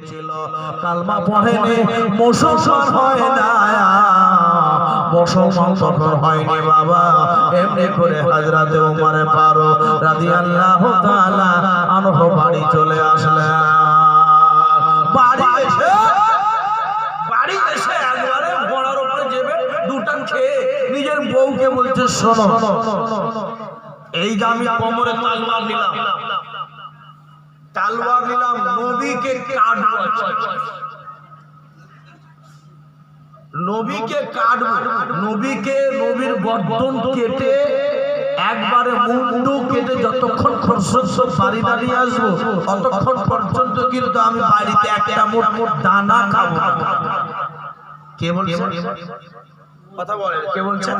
ছিল, কালমা পড়েনি, মুসলমান হয় না, মুসলমান তখন হয়নি বাবা। এমনি করে হযরত ওমর ফারুক রাদিয়াল্লাহু তাআলা আনহু বাড়ি চলে আসলেন। বাড়ি এসে একবারে ঘোড়ার উপরে চেপে দুটা খেয়ে নিজের বউকে বলছে, শোনো, এই যে আমি কোমরে তলোয়ার নিলাম, নবীকে কাটবো, নবীর গর্দন কেটে একবারে মুন্ডু কেটে যতক্ষণ পর্যন্ত বাড়ি দাঁড়িয়ে আসবো ততক্ষণ পর্যন্ত কিন্তু আমি বাড়িতে একটা মোট দানা খাবো। কে বলছে কথা বলে? কে বলছে?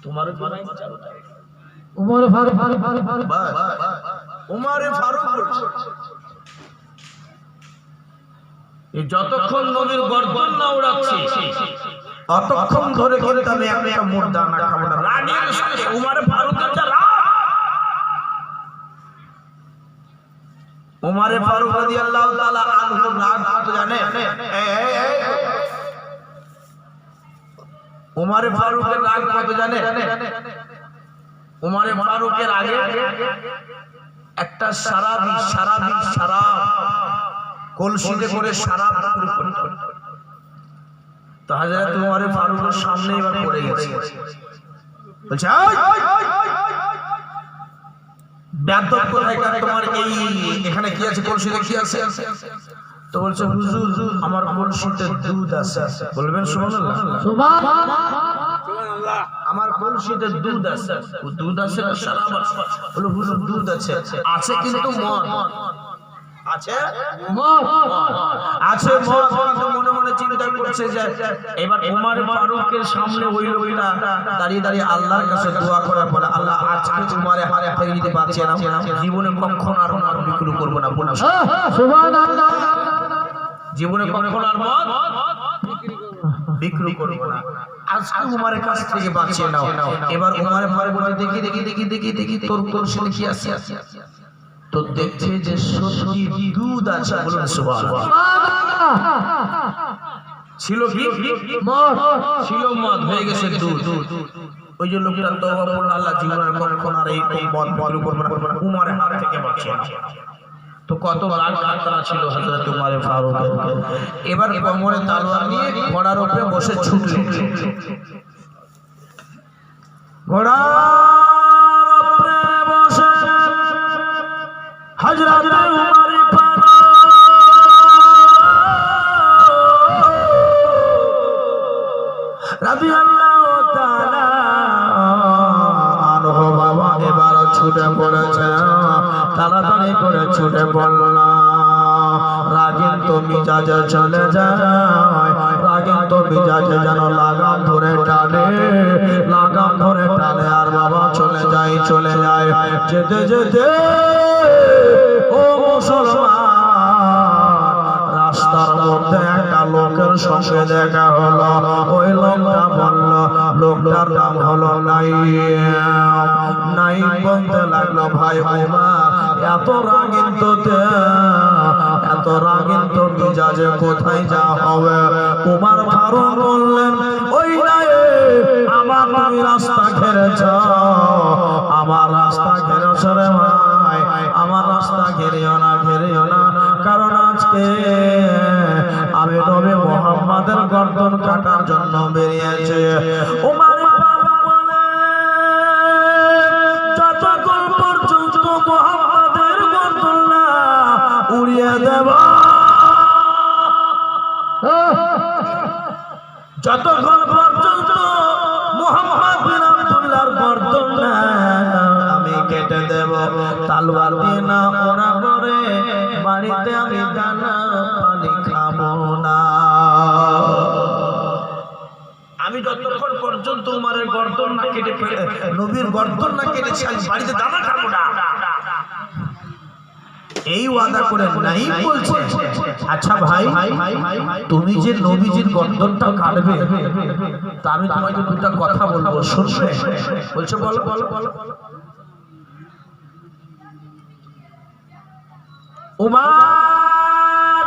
তোমার উমর ফারুক যতক্ষণ নবীর গর্দন না উড়াচ্ছি ততক্ষণ ধরে কিন্তু আমি একটা মোট দানা খাবো না। উমর ফারুকের যা রাগ, উমর ফারুক রাদিয়াল্লাহু তাআলা আনহু রাগ তো জানে। উমর ফারুকের রাগ কত জানে? উমর ফারুকের আগে একটা শরাব কলসিতে করে শরাব তো হযরত উমর ফারুকের সামনে এবার পড়ে গেছে। বলছে, বেয়াদব কোথায়কার, তোমার এই এখানে কি আছে, কলসিতে কি আছে? তো বলছে, হুজুর আমার কলসিতে দুধ আছে। বলবেন সুবহানাল্লাহ? সুবহানাল্লাহ। আমার কলসিতে দুধ আছে। দুধ আছে না শরাব আছে? বলে হুজুর দুধ আছে কিন্তু মদ আছে, মনে মনে চিন্তা করছে যে এবার উমর ফারুকের সামনে ওই লোকটা দাঁড়িয়ে দাঁড়িয়ে আল্লাহর কাছে দোয়া করার পরে, আল্লাহ আজকে উমরে হাতে থেকে যদি বাঁচিয়ে নাও, জীবনে কখনো আর মদ বিক্রি করবো না। বলুন সুবহানাল্লাহ। জীবনে কখনো আর মদ বিক্রি করবো না, আজকে উমরের কাছ থেকে বাঁচিয়ে নাও। এবার উমর ফারুক বলে, দেখি তোর কলসিতে কি আছে? তো দেখছে যে সত্যি দুধ আছে। বলুন সুবহানাল্লাহ। ছিল কি মদ? ছিল মদ, হয়ে গেছে দুধ। ওই যে লোকটা তওবা করলো, আল্লাহ জীবনের কখনো আর এই মদ বিক্রি করবো না, উমরের হাত থেকে বাঁচিয়ে নাও। তো কত রাগ কাতরা ছিল হযরত উমর ফারুক। এবার কোমরে তলোয়ার নিয়ে ঘোড়ার উপরে বসে ছুটলেন। ঘোড়ার উপরে বসে হযরত উমর ফারুক রাদিয়াল্লাহু তাআলা আনহু বাবা এবার ছুটে পড়েছে, তাড়াতাড়ি করে ছুটে পড়ল। রাগের তো মিজাজে চলে যায়, রাগের তো মিজাজে যেন লাগাম ধরে টানে আর বাবা চলে যায়। যেতে যেতে ও মুসলমান, রাস্তার মধ্যে একটা লোকের সঙ্গে দেখা হলো। ওই লোকটা বলল, লোকটার নাম হলো নাইম। বলতে লাগলো, ভাই ওমর এত রাগিন তো মিজাজে কোথায় যা হবে? উমর ফারুক বললেন, ওই আমার তুমি রাস্তা ঘেরেছ, রে ভাই, আমার রাস্তা ঘেরিও না, কারণ আজকে আমি নবী মুহাম্মাদের গর্দন কাটার জন্য বেরিয়েছে। উমর বলে, যতক্ষণ পর্যন্ত মুহাম্মাদের গর্দন না উড়িয়ে দেব, যতক্ষণ পর্যন্ত মুহাম্মদ বিন আব্দুল্লাহর গর্দন না আমি কেটে দেব, তলোয়ার দিয়ে না ওরা করে বাড়িতে আমি দানা পানি খাবো না। আমি যতক্ষণ পর্যন্ত উমরের গর্দন না কেটে নবীর গর্দন না কেটেছি আমি বাড়িতে দানা খাবো না। এই ওয়াদা করে নাই বলছে, আচ্ছা ভাই তুমি যে নবীজির গর্দনটা কাটবে, তা আমি তোমাকে দুটা কথা বলবো, শুনবে? বলছে বলো। উমর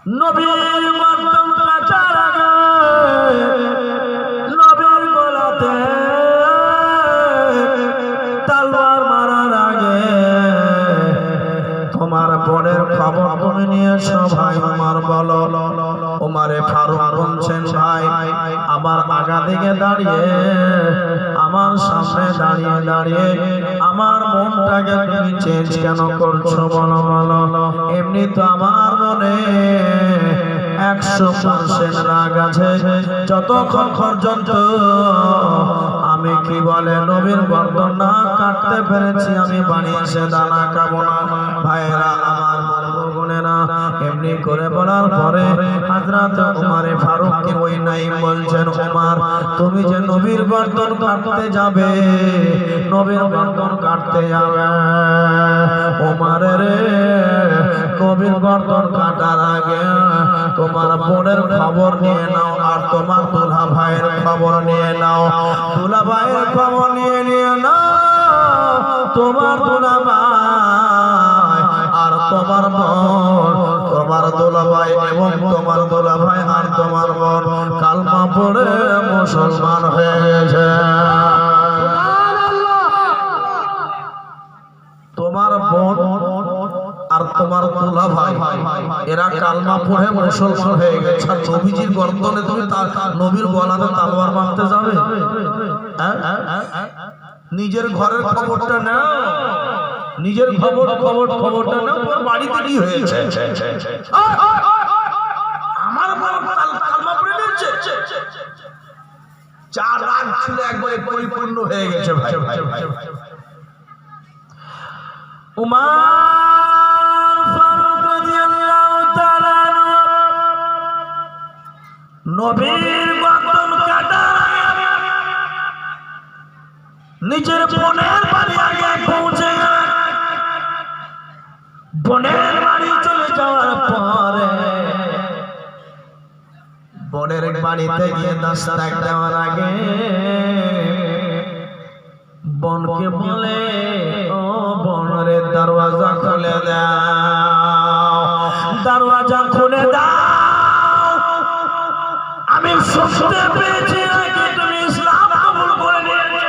নবীর মর্তন কাটার আগে নবীর গলাতে তলোয়ার মারার আগে তোমার বোনের খবর তুমি নিয়েছো ভাই আমার বলো। ওমরে ফারুক বলছেন ভাই আমার আগা দিকে দাঁড়িয়ে আমার সামনে দাঁড়িয়ে দাঁড়িয়ে আমার মনটাকে তুমি চেঞ্জ কেন করছো বলো বলো। এমনি তো আমার মনে 100% রাগ আছে যতক্ষণ পর্যন্ত আমি কি বলে নবীর গর্দন না কাটতে পেরেছি আমি বাড়ি এসে দানা খাবো না। ভাইরা আমার বোনেরা এমনি করে বলার পরে হযরত ওমরে ফারুককে ওই নাঈম বলছেন ওমর তুমি যে নবীর গর্দন কাটতে যাবে নবীর গর্দন কাটতে যাবে ওমর রে নবীর গর্দন কাটার আগে তোমার বোনের খবর নিয়ে নাও আর তোমার দুলা ভাইয়ের খবর নিয়ে নাও। দুলা ভাইয়ের খবর নিয়ে নাও তোমার দুলা ভাই আর তোমার বোন তোমার দুলা ভাই এবং তোমার দুলা ভাই আর তোমার বোন কালমা পড়ে মুসলমান হয়ে গেছে। তোমার বোন আর তোমার দুলা ভাই এরা কালমা পড়ে মুসলমান হয়ে গেছে। আর নবীজির গর্দনে তুমি নবীর গলাতে তলোয়ার মারতে যাবে? নিজের ঘরের খবরটা নাও, নিজের খবরটা নাও। তোমার বাড়িতে কি হয়েছে? আমার কালমা পড়ে নিয়েছে। চার রাগ ছিল একবারে পরিপূর্ণ হয়ে গেছে ভাই ভাই ভাই ভাই। উমর ফারুক রাদিয়াল্লাহু তাআলা নবীর গর্দন কাটা নিজের বোনের বাড়ি আগে পৌঁছে বোনের বাড়ি চলে যাওয়ার পরে বোনের বাড়িতে গিয়ে দস্তক দেওয়ার আগে বোনকে বলে ও বোনের দরওয়াজা খুলে দাও, দরওয়াজা খুলে দাও। আমি শুনতে পেয়েছি নাকি তুমি ইসলাম কবুল করে নিয়েছো,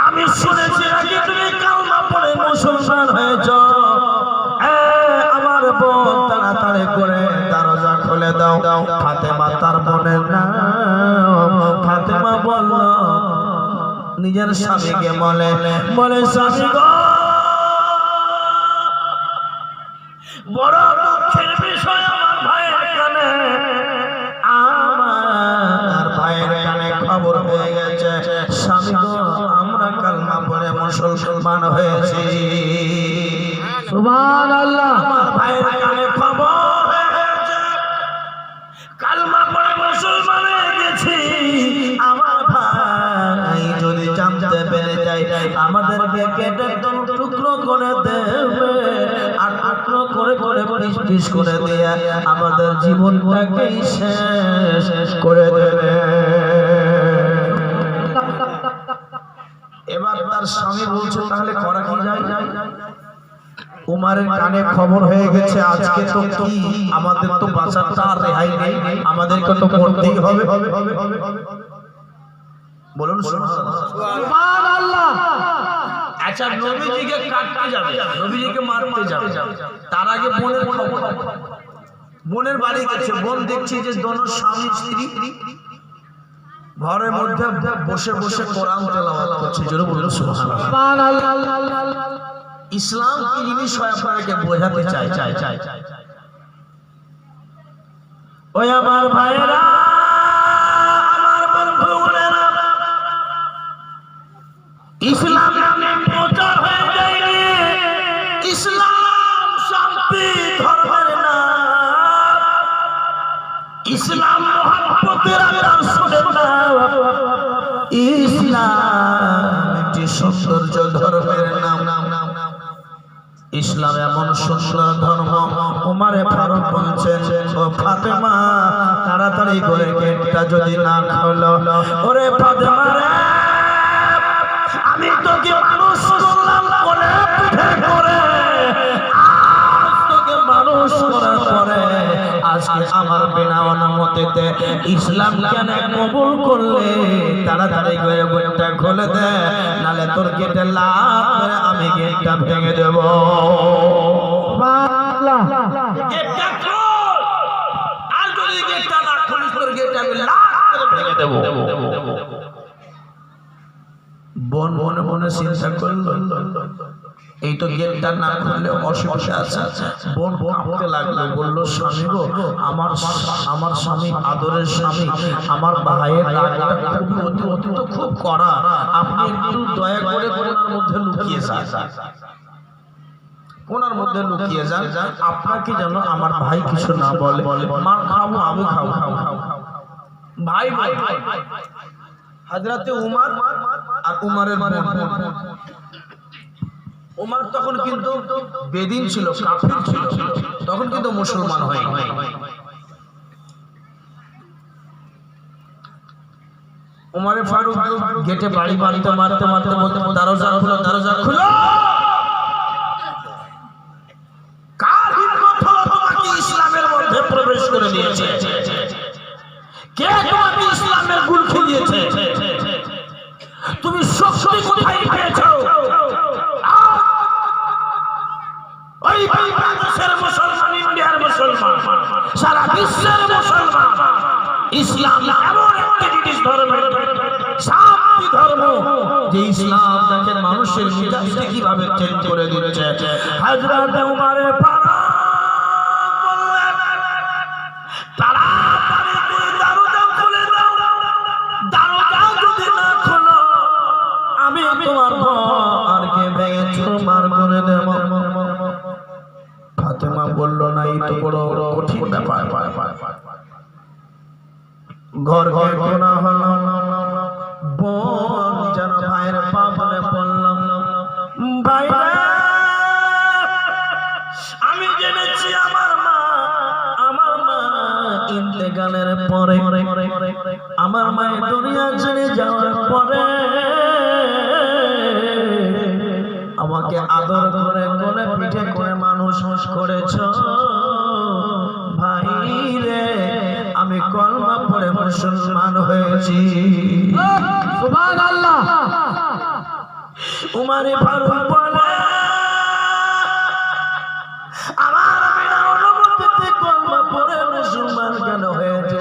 আমি শুনেছি নাকি তুমি কালমা পড়ে মুসলমান হয়েছো। আমার বোন তাড়াতাড়ি করে দরজা খুলে দাও। ফাতেমা তার বোনের নাম ফাতেমা বলল নিজের স্বামীকে বলে স্বামী গো বড় দুঃখের বিষয় আমার ভাইয়ের কানে খবর হয়ে গেছে। স্বামী গো আমরা কালমা পড়ে মুসলমান হয়েছি। সুবহানাল্লাহ। আমার ভাইয়ের কানে খবর হয়ে গেছে কালমা পড়ে মুসলমান হয়ে গেছি। আমার ভাই যদি জানতে পেরে যায় আমাদেরকে কেটে টুকরো করে দেবে আর টুকরো করে করে পিস করে দিয়ে আমাদের জীবনটাকে শেষ করে দেবে। এবার তার স্বামী বলছে তাহলে করা কি যায়? উমারের কানে খবর হয়ে গেছে আজকে তো কি আমাদের তো বাঁচাটা আর রেহাই নেই, আমাদেরকে তো করতেই হবে। বলুন সুবহানাল্লাহ। আচ্ছা নবীজিকে কাটতে যাবে, নবীজিকে মারতে যাবে, তার আগে বোনের খবর। বোনের বাড়ি গেছে, বোন দেখছি যে দোনো স্বামী স্ত্রী ঘরের মধ্যে বসে বসে কোরআন তেলাওয়াত করছে। জোরে বলুন সুবহানাল্লাহ। ইসলাম কি জিনিস হয় আপনাদেরকে বোঝাতে চাই। ওই আমার ভাইয়েরা আমার বন্ধুরা ইসলাম নামে প্রচার হয়ে যায়নি। ইসলাম শান্তি ধর্মের নাম, ইসলাম মহব্বতের রাসূলের নাম, ইসলাম একটি সৌন্দর্য ধর্মের নাম। ইসলাম এমন সুন্দর ধর্ম। ওমরে ফারুক বলছেন ও ফাতেমা তাড়াতাড়ি করে গেটটা যদি না খোলো। ওরে ফাতেমা রে আমি তোকে মানুষ করলাম কোলে পিঠে করে, আজ তোকে মানুষ করার পরে আজকে আমার বিনা অনুমতিতে ইসলাম কেন কবুল করলে তাড়াতাড়ি করে গেটটা খুলে দে, নালে তোর গেটে লাথ মেরে আমি গেটটা ভেঙে দেব। গেটটা খোল, আর যদি গেটটা না খুলিস তোর গেটটা আমি লাথ মেরে ভেঙে দেব। বোন মনে মনে চিন্তা করলো এই তো গেটটা না খুললে অসুবিধা আছে। বোন কাঁপতে লাগলো, বললো স্বামী গো, আমার স্বামী, আদরের স্বামী, আমার ভাইয়ের রাগটা খুব কড়া, আপনি একটু দয়া করে কোনার মধ্যে লুকিয়ে যান, কোনার মধ্যে লুকিয়ে যান, আপনাকে যেন আমার ভাই কিছু না বলে। মার খাবো আমি, খাবো ভাই ভাই হযরতে উমর আর উমরের বোন। উমর তখন কিন্তু বেদিন ছিল, কাফির ছিল, তখন কিন্তু মুসলমান হয়। উমরে ফারুক গেটে বাড়ি মারতে মারতে মারতে বলতে দরজা খুলো, দরজা খুলো। কার হিম্মত হলো তোমাকে ইসলামের মধ্যে প্রবেশ করে দিয়েছে? কে তোমাকে ইসলামের গুলখি দিয়েছে? তুমি শক্তি কোথায় পেয়েছো? ওই বাংলাদেশের মুসলমান, ইন্ডিয়ার মুসলমান, সারা বিশ্বের মুসলমান, ইসলাম এমন একটা জিনিস, ধর্মের শান্তি ধর্ম, যে ইসলাম দেখেন মানুষের মেজাজকে কিভাবে চেঞ্জ করে দিয়েছে। হযরত উমরে ফারুক বললেন, তাড়াতাড়ি দরজা খুলে দাও, দরজা যদি না খোলো আমি তোমার ঘরকে ভেঙে চুরমার করে দেব। ফাতেমা বলল, না এই তো বড় কঠিন ব্যাপার, ঘরকে কোনা হলো। বোন যেন ভাইয়ের পা ধরে বলল, ভাই আমি জেনেছি আমার মা ইন্তেকালের পরে, আমার মায়ের দুনিয়া ছেড়ে যাওয়ার পরে আমাকে আদর করে কোলে পিঠে করে মানুষ করেছ। ভাই রে, আমি কলমা পড়ে মুসলমান হয়েছি। সুবহানাল্লাহ। উমরে ফারুক বলে, আমার বিনা অনুমতিতে কলমা পড়ে মুসলমান কেন হয়েছে?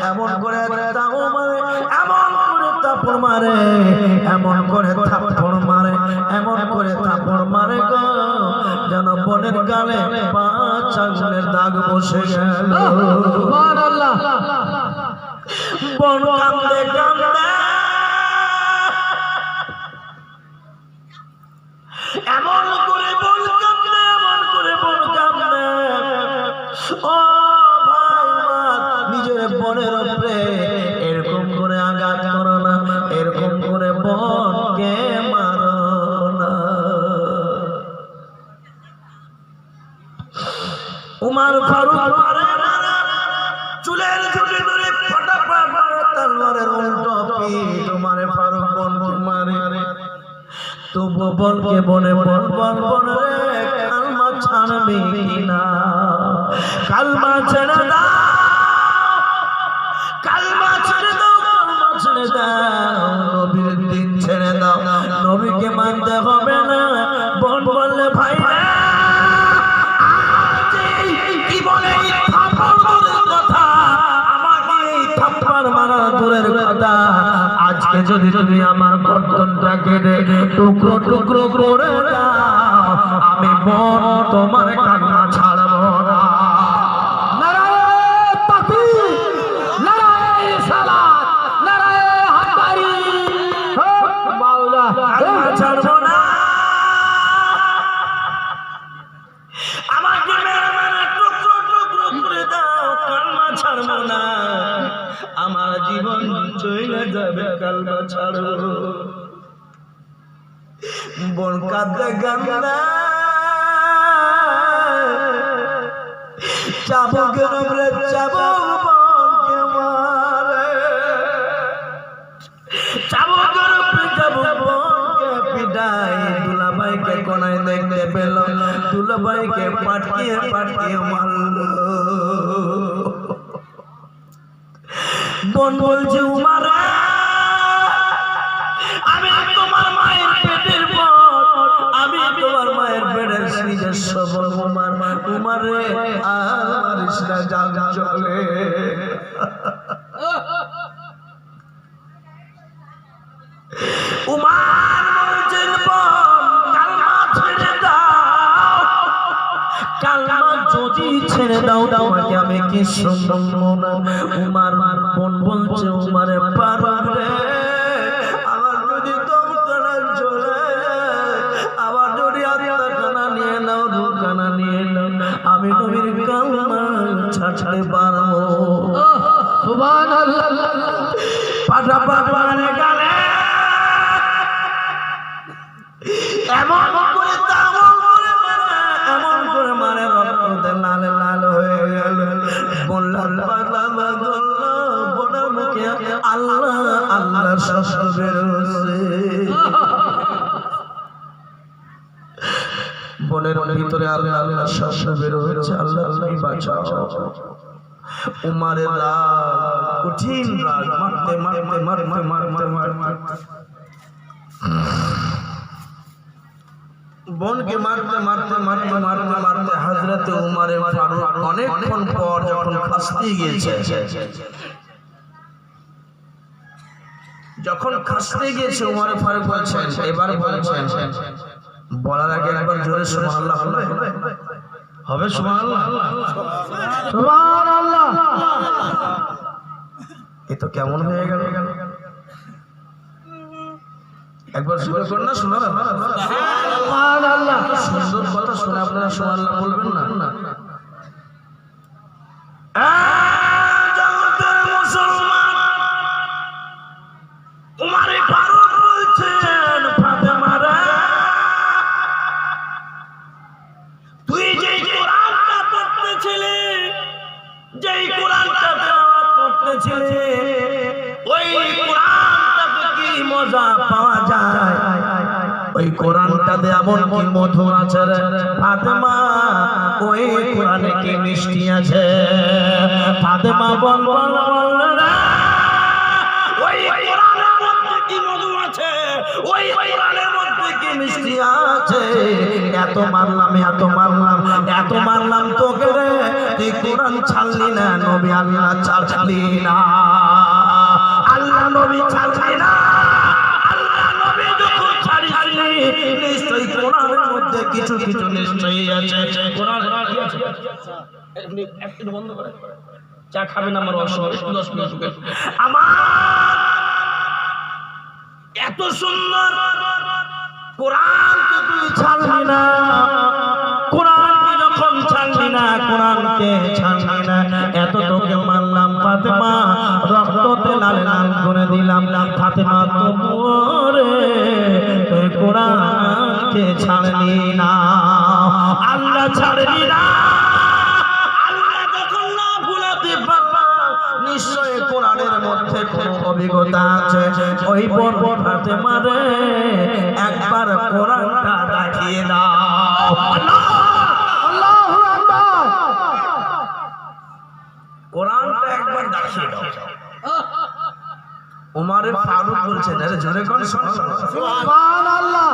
এমন করে তাও মারে, এমন করে থাপ্পড় মারে, এমন করে থাপ্পড় মারে, এমন করে থাপ্পড় মারে গো, যেন বোনের গালে 5 আঙ্গুলের দাগ বসে গেল। সুবহানাল্লাহ। বোন কাঁদে কাঁদে এমন করে বোন কাঁদে, এমন করে বোন কাঁদে। ও ভাই, নিজের বোনের উপরে এরকম করে আঘাত করো না, এরকম করে বোনকে মারো না। উমর ফারুক মারে, চুলের ঝুঁটি ধরে ফটাফট মারে, তলোয়ারের উল্টো পিঠ। উমরে ফারুক বোনকে মারে, তবু বোনকে বনে বল রে, কালমা ছাড়বি কিনা? কালমা ছেড়ে দাও, কালমা ছেড়ে দাও, কালমা ছেড়ে দাও, নবীর দিন ছেড়ে দাও, নবীকে মানতে হবে না। বোন বললে, ভাই কি বলে থাপ্পড়ের কথা, আমাকে থাপ্পড় মারা দূরের কথা, আজকে যদি তুমি আমার গর্দনটা কেটে টুকরো টুকরো করে দাও, আমি বোন তোমার কান্না ছাড়ব না। নারায়ে তাকবীর, নারায়ে সালাত, নারায়ে হায়দারি, মাওলা কান্না ছাড়ব না। আমাকে মেরে মেরে টুকরো টুকরো করে দাও, কান্না ছাড়ব না। আমার জীবন চলে যাবে, কালমা ছাড়ো। বোন কাঁদতে কাঁদতে চাবুকের উপরে চাবুক বোনকে মারে, চাবুকের উপরে চাবুক বোনকে পিটায়। দুলাভাইকে কোনায় দেখতে পেল, দুলাভাইকে পাঠিয়ে পাঠিয়ে মারলো। বোন বলছে উমার আমি তোমার মায়ের পেটের বোন, আমি তোমার মায়ের পেটের নিজস্ব বোন। উমার রে আর মারিস না, যা চলে। উমার বলছেন বোন কালমা ছেড়ে দাও, কালমা যদি ছেড়ে দাও তোমাকে আমি কি শুনবো না। উমার বোন বলছে উমারে পারবে, আমার যদি দমকানা চলে, আমার যদি আত্মাখানা নিয়ে নাও, রুখানা নিয়ে নাও, আমি নবীর কালমা ছাড়তে পারবো। সুবহানাল্লাহ। পাটা পাটা মানে গালে এমন করে তামল করে মারে, এমন করে মারে রক্ততে লাল লাল হয়ে গেল। বললাম পাগলা গল্ল বোনের মুখে আল্লাহ আল্লাহ শব্দ বেরোছে। বোনের ভিতরে আল্লাহ আল্লাহ শব্দ বেরোচ্ছে। আল্লাহ তুমি বাঁচাও। উমারের রাগ, কঠিন রাগ, মারতে মারতে মারতে মারতে মারতে বোনকে মারতে মারতে মারতে মারতে মারতে হযরতে উমারে ফারুক অনেকক্ষণ পর যখন খাসতে গিয়েছে, যখন খাসতে গিয়েছে উমারে ফারুক বলছেন, এবার বলছেন বলার আগে একবার জোরে সুবহানাল্লাহ হবে। সুবহানাল্লাহ সুবহানাল্লাহ। এ তো কেমন হয়ে গেল, একবার জোরে করুন না। সুবহানাল্লাহ। সুন্দর কথা শুনে আপনারা সুবহানাল্লাহ বলবেন না? জগতের মুসলমান উমারে ফারুক বলছেন ফাতেমা রে, তুই যেই কোরআনটা পড়তেছিলি, যেই কোরআনটা তেলাওয়াত করতেছিলি, ওই কোরআনটাতে কি মজা পাওয়া যায়, ওই কোরআনটাতে এমন কি মধু আছে রে ফাতেমা, ওই কোরআনে কি মিষ্টি আছে। ফাতেমা বল বল বল রে, ওই কোরআনের মধ্যে কি মধু আছে, ওই কোরআনের মধ্যে কি মিষ্টি আছে। এত মারলাম এত মারলাম এত মারলাম তোকে রে, তুই কোরআন ছাড়লি না, নবী আল্লাহ ছাড়লি না, আল্লাহ নবী ছাড়লি না। আল্লাহ নবী যখন ছাড়িসনি নিশ্চয়ই কোরআনের মধ্যে কিছু কিছু নিশ্চয়ই আছে। কোরআন একটু বন্ধ করে চা খাবেন আমার অসহায় 10 মিনিট আমার এত সুন্দর কোরআনকে তুই ছাড়লি না, কোরআনকে যখন ছাড়লি না, কোরআনকে ছাড়লি না, এত তোকে মানলাম ফাতেমা, রক্ততে লাল লাল করে দিলাম ফাতেমা, তোরে তুই কোরআনকে ছাড়লি না, আল্লাহ ছাড়লি না। আল্লাহ যখন না ভুলাতে পারলাম, নিশ্চয় কোরআনের মধ্যে কোনো অভিজ্ঞতা আছে। ওই বোন ফাতেমা রে একবার কোরআনটা দেখিয়ে দাও। আল্লাহু আকবার। কোরআনটা একবার দেখিয়ে দাও। উমারে ফারুক বলছেন, আরে জোরে করে সুবহানাল্লাহ।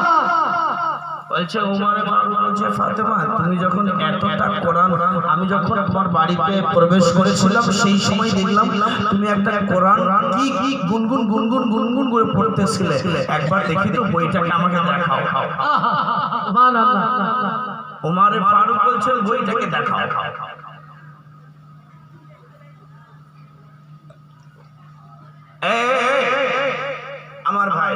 বলছে উমারে ফারুক বলছে ফাতেমা, তুমি যখন এতটা কোরআন, আমি যখন তোমার বাড়িতে প্রবেশ করেছিলাম সেই সময় দেখলাম তুমি একটা কোরআন কি কি গুনগুন গুনগুন গুনগুন করে পড়তেছিলে, একবার দেখি তো বইটাকে আমাকে দেখাও। সুবহানাল্লাহ। উমারে ফারুক বলছেন বইটাকে দেখাও। আমার ভাই,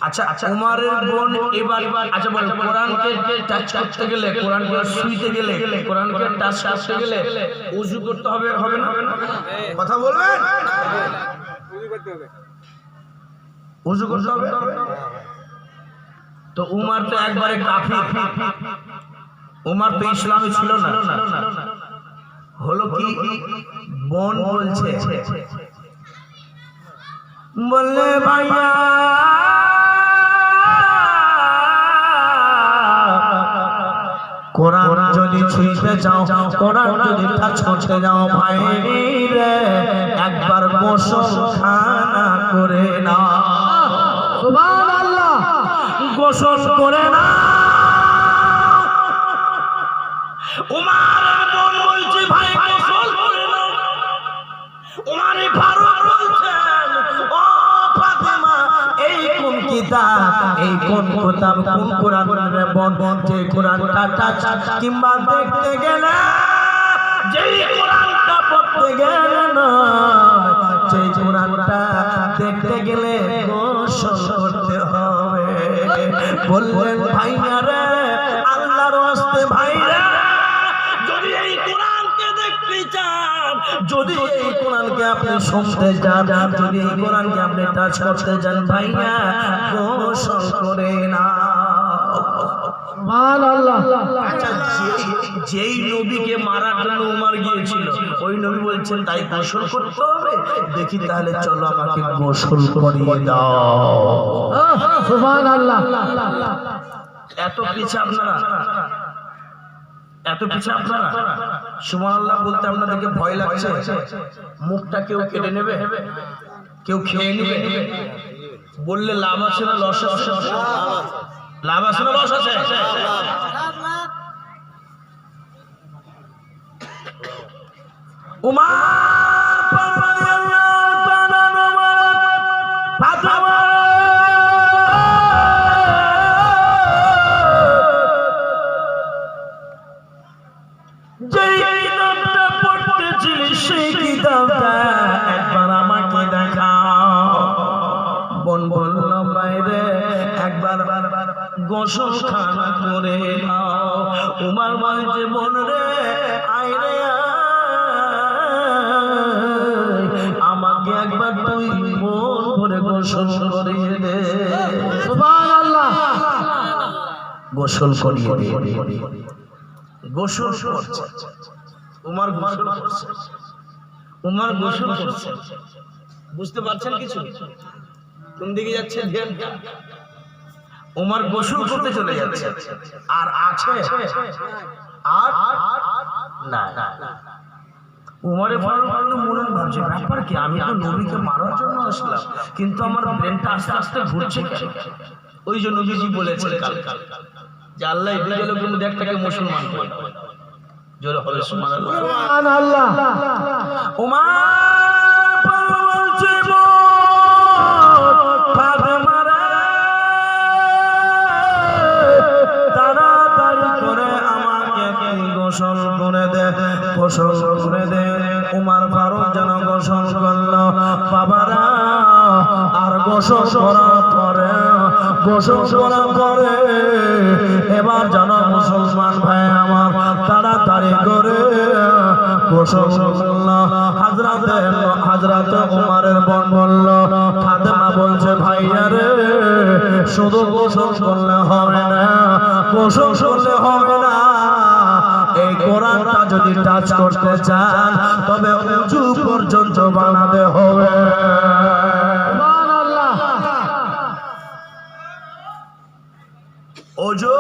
আচ্ছা আচ্ছা উমারের বোন এবার আচ্ছা বল, কোরআনকে টাচ করতে গেলে, কোরআনকে ছুঁইতে গেলে, কোরআনকে টাচ করতে গেলে ওযু করতে হবে, হবে না? কথা বলবেন? ওযু করতে হবে। তো উমার তো একবারে কাফির, উমার তো ইসলামী ছিল না। হলো কি, বোন বলছে বললে ভাইয়া ছুঁইতে যাও, কোরআন যদি টাচ করতে যাও ভাই রে, একবার গোসল খানা করে না, সুবহানাল্লাহ, গোসল করে না। উমারের বোন বলছে ভাই গোসল করে না। উমার ফারুক বলছেন ও ফাতেমা, এই কোন কিতাব, এই কোন কিতাব, কোন কোরআন রে বোন, যে কোরআনটা টাচ কিংবা দেখতে গেলে, যেই কোরআনটা পড়তে গেলে না, সেই কোরআনটা দেখতে গেলে গোসল করতে হবে। বললেন ভাইয়া রে, আল্লাহর ওয়াস্তে ভাইরা, যদি এই কোরআনকে দেখতে চান, যদি এই কোরআনকে আপনি শুনতে চান, যদি এই কোরআনকে আপনি টাচ করতে চান, ভাইয়া গোসল করে না। আচ্ছা, যেই নবীকে মারার জন্য উমার গিয়েছিল, ওই নবী বলছেন তাই গোসল করতে হবে? দেখি তাহলে চলো আমাকে গোসল করিয়ে দাও। সুবহানাল্লাহ। এত পিছে আপনারা, এত পিছে আপনারা, সুবহানাল্লাহ বলতে আপনাদেরকে ভয় লাগছে? মুখটা কেউ কেটে নেবে, কেউ খেয়ে নেবে, বললে লাভ আছে না লস আছে? লাভ আছে না লস আছে? উমার যেই কিতাবটা পড়তেছিলি সেই কিতাবটা একবার আমাকে দেখাও। বোন বলল বাইরে একবার গোসল খানা করে নাও। উমার বলছে বোন রে আইরে, আমাকে একবার তুই মন করে গোসল করিয়ে দে। সুবহানাল্লাহ, গোসল করিয়ে দে। গোসল করছে উমার, গোসল করছে উমার, গোসল করছে। বুঝতে পারছেন কিছু? কোন দিকে যাচ্ছে ধ্যান? উমার গোসল করতে চলে যাচ্ছে, আর আছে আর না। উমারে ফারুক মনে ভাবছে ব্যাপার কি, আমি তো নবীকে মারার জন্য আসলাম, কিন্তু আমার ব্রেনটা আস্তে আস্তে ঘুরছে কেন? ওই জন্য নবীজি বলেছে কাল যে আল্লাহ দুই লোকের মধ্যে একটাকে মুসলমান করে দাও। জোরে হবে সুবহানাল্লাহ। উমার বলছে ফাতেমা রে, তাড়াতাড়ি করে আমাকে গোসল করে দে, গোসল করে দে। উমার ফারুক যেন গোসল করলো বাবারা, আর গোসল করার পরে, গোসল করার পরে এবার যেন মুসলমান ভাই আমার তাড়াতাড়ি করে গোসল করলো। হযরত উমারের বোন বলল, ফাতেমা বলছে ভাইয়া রে, শুধু গোসল করলে হবে না, গোসল করলে হবে না, এই কোরআনটা যদি টাচ করতে চান তবে উঁচু পর্যন্ত বানাতে হবে। ওযু,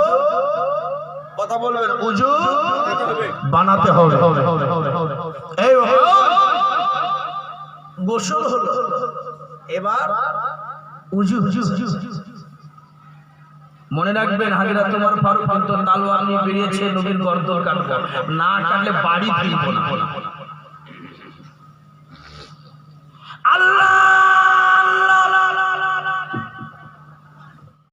কথা বলবেন, ওযু বানাতে হবে। এই গোসল হলো, এবার ওযু। মনে রাখবেন হযরত উমর ফারুক কিন্তু তালোয়ার নিয়ে বেরিয়েছে নবীর গর্দন কাটবো, না কাটলে বাড়ি ফিরবো না।